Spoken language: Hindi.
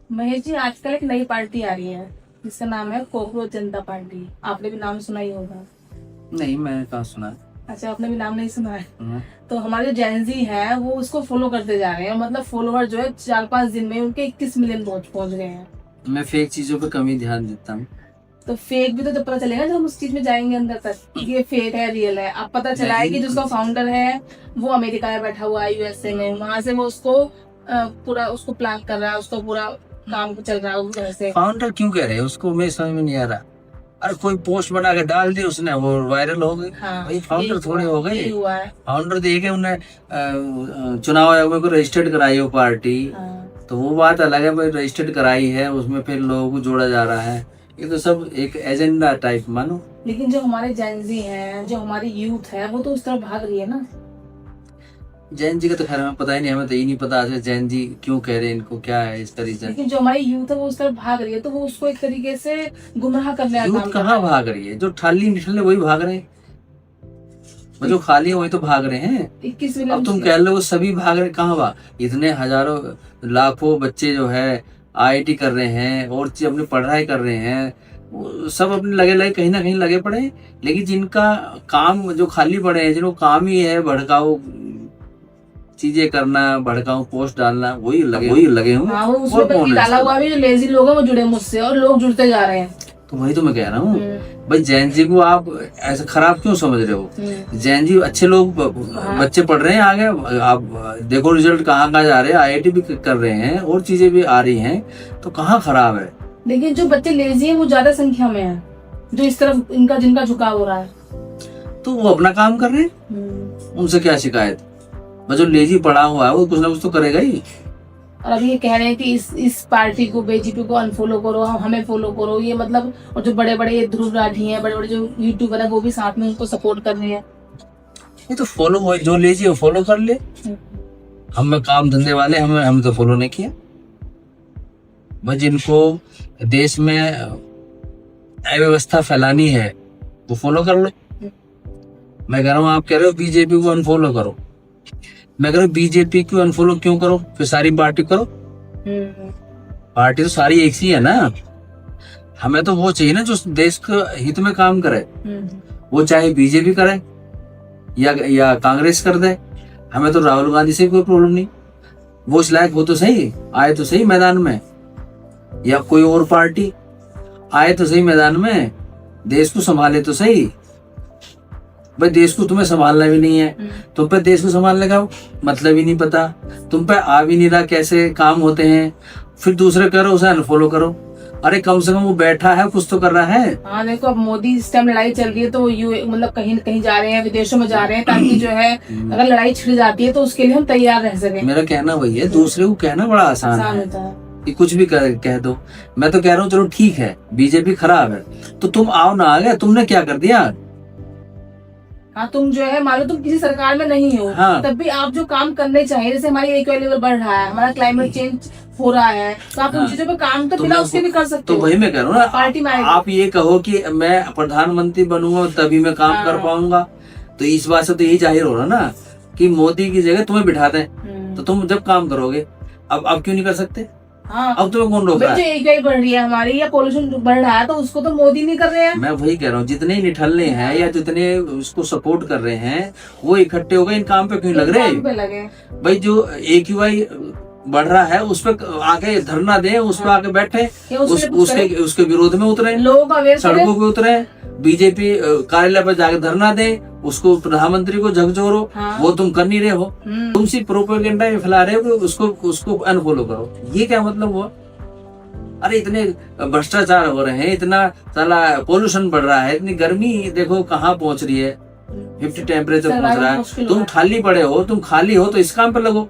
महेश जी, आजकल एक नई पार्टी आ रही है जिसका नाम है कॉकरोच जनता पार्टी। आपने भी नाम सुना ही होगा। नहीं, मैंने कहाँ सुना। अच्छा, आपने भी नाम नहीं सुना है। हाँ। तो हमारे जो जेनजी है वो उसको फॉलो करते जा रहे हैं। मतलब फॉलोअर जो है 4-5 दिन में उनके 21 मिलियन पहुंच गए हैं। मैं फेक चीजों पे कम ही ध्यान देता हूँ। तो फेक भी तो जब पता चलेगा जब हम उस चीज में जाएंगे अंदर तक कि ये फेक है रियल है। अब पता चला है कि जिसका फाउंडर है वो अमेरिका में बैठा हुआ है, यूएसए में। वहां से वो उसको पूरा उसको प्लान कर रहा है, उसको पूरा काम चल रहा है उस तरह से। फाउंडर क्यों कह रहे हैं उसको, मैं समझ में नहीं आ रहा। अरे कोई पोस्ट बना के डाल दी उसने, वो वायरल हो गई। हाँ, भाई फाउंडर थोड़े हो गए। यही हुआ है। फाउंडर देखे उन्हें चुनाव आयोग में को रजिस्टर्ड कराई वो पार्टी। हाँ। तो वो बात अलग है, भाई रजिस्टर्ड कराई है, उसमें फिर लोगों को जोड़ा जा रहा है। ये तो सब एक एजेंडा टाइप मानो। लेकिन जो हमारे जेनजी हैं, जो हमारी यूथ है, वो तो उस तरफ भाग रही है ना। जैन जी का तो खैर हमें पता ही नहीं, हमें तो ये नहीं पता जैन जी क्यों कह रहे हैं, इनको क्या है इसका रीजन। लेकिन जो हमारी यूथ है वो उस तरफ भाग रही है, तो वो उसको एक तरीके से गुमराह करने का काम यूथ कर रहा कहाँ है। भाग रही है? जो ठाली निठल्ले वही भाग रहे हैं, वो जो खाली है वही तो भाग रहे हैं। 21 अब मिलियन तुम कह लो वो सभी भाग रहे, कहाँ भाग? इतने हजारों लाखों बच्चे जो है आईआईटी कर रहे हैं और चीज अपनी पढ़ाई कर रहे हैं, वो सब अपने लगे लगे कहीं ना कहीं लगे पड़े हैं। लेकिन जिनका काम जो खाली पड़े हैं, जिनको काम ही है भड़काऊ चीजें करना, भड़काऊ पोस्ट डालना, वही लगे हुए। हाँ, वो और उसमें कौन बल्कि है डाला इसका? हुआ भी जो लेजी लोग हैं वो जुड़े मुझसे, और लोग जुड़ते जा रहे हैं। तो वही तो मैं कह रहा हूँ भाई, जैन जी को आप ऐसा खराब क्यों समझ रहे हो? जैन जी अच्छे लोग, बच्चे पढ़ रहे हैं आगे। आप देखो रिजल्ट कहाँ कहाँ जा रहे हैं, आईआईटी भी कर रहे हैं और चीजें भी आ रही हैं, तो कहाँ खराब है? लेकिन जो बच्चे लेजी हैं वो ज्यादा संख्या में है, जो इस तरफ इनका जिनका झुकाव हो रहा है। तो वो अपना काम कर रहे हैं, उनसे क्या शिकायत? बस जो लेजी पढ़ा हुआ है वो कुछ ना कुछ तो करेगा ही। और अभी ये कह रहे हैं कि इस पार्टी को, बीजेपी को अनफॉलो करो, हमें फॉलो करो। ये मतलब, और जो बड़े बड़े ध्रुव राठी हैं, बड़े बड़े जो यूट्यूबर है, वो भी साथ में उनको सपोर्ट कर रहे हैं। ये तो फॉलो हो, जो लेजी है फॉलो कर ले। हमें काम धंधे वाले, हमें तो फॉलो नहीं किया। बस जिनको देश में अव्यवस्था फैलानी है वो फॉलो कर लो। मैं कह रहा हूँ, आप कह रहे हो बीजेपी को अनफॉलो करो, मैं कह रहा हूँ बीजेपी को अनफॉलो क्यों करो? फिर सारी पार्टी करो। पार्टी तो सारी एक सी है ना। हमें तो वो चाहिए ना जो देश के हित में काम करे। वो चाहे बीजेपी करे या कांग्रेस कर दे, हमें तो राहुल गांधी से कोई प्रॉब्लम नहीं। वो इस लायक हो तो सही, आए तो सही मैदान में, या कोई और पार्टी आए तो सही मैदान में, देश को संभाले तो सही। भाई देश को तुम्हें संभालना भी नहीं है, तुम पे देश को संभालने का मतलब ही नहीं पता, तुम पे आ भी नहीं रहा कैसे काम होते हैं, फिर दूसरे करो उसे अनफॉलो करो। अरे कम से कम वो बैठा है, कुछ तो कर रहा है। हाँ, देखो अब मोदी इस टाइम लड़ाई चल रही है तो मतलब कहीं कहीं जा रहे हैं, विदेशों में जा रहे हैं, ताकि जो है अगर लड़ाई छिड़ जाती है तो उसके लिए हम तैयार रह सके। मेरा कहना वही है, दूसरे को कहना बड़ा आसान है होता है कि कुछ भी कह दो। मैं तो कह रहा हूँ चलो ठीक है, बीजेपी खराब है तो तुम आओ ना आगे, तुमने क्या कर दिया? हाँ, तुम जो है मान लो तुम किसी सरकार में नहीं हो, हाँ। तब भी आप जो काम करने चाहिए, जैसे हमारी एक्वालिटी लेवल बढ़ रहा है, हमारा क्लाइमेट चेंज हो रहा है, तो आप उन चीजों पे काम तो बिना उसके भी कर सकते तो हो। वही मैं कह रहा हूँ ना, पार्टी में आप ये कहो कि मैं प्रधानमंत्री बनूंगा तभी मैं काम कर पाऊंगा, तो इस बात से तो यही जाहिर हो रहा ना कि मोदी की जगह तुम्हें बिठा दें तो तुम जब काम करोगे। अब क्यों नहीं कर सकते? हाँ, अब तुम्हें कौन रोक रहा है? जो एक्वालिटी बढ़ रही है हमारी, या पोल्यूशन बढ़ रहा है, तो उसको तो मोदी नहीं कर रहे हैं। मैं वही कह रहा हूँ, जितने निठल्ले हैं या जितने उसको सपोर्ट कर रहे हैं वो इकट्ठे हो गए, इन काम पे क्यों लग रहे हैं? भाई जो AQI बढ़ रहा है उस पर आके धरना दे, उस पर आके बैठे, उसके विरोध में उतरे, लोग सड़कों पे उतरे, बीजेपी कार्यालय पर जाके धरना दे, उसको प्रधानमंत्री को झकझोरो। वो तुम कर नहीं रहे हो, तुम सिर्फ प्रोपेगेंडा फैला रहे हो कि उसको अनफॉलो करो। ये क्या मतलब हुआ? अरे इतने भ्रष्टाचार हो रहे हैं, इतना साला पोल्यूशन बढ़ रहा है, इतनी गर्मी देखो कहाँ पहुंच रही है, 50 टेम्परेचर पहुंच रहा है। तुम खाली पड़े हो, तुम खाली हो तो इस काम पे लगो।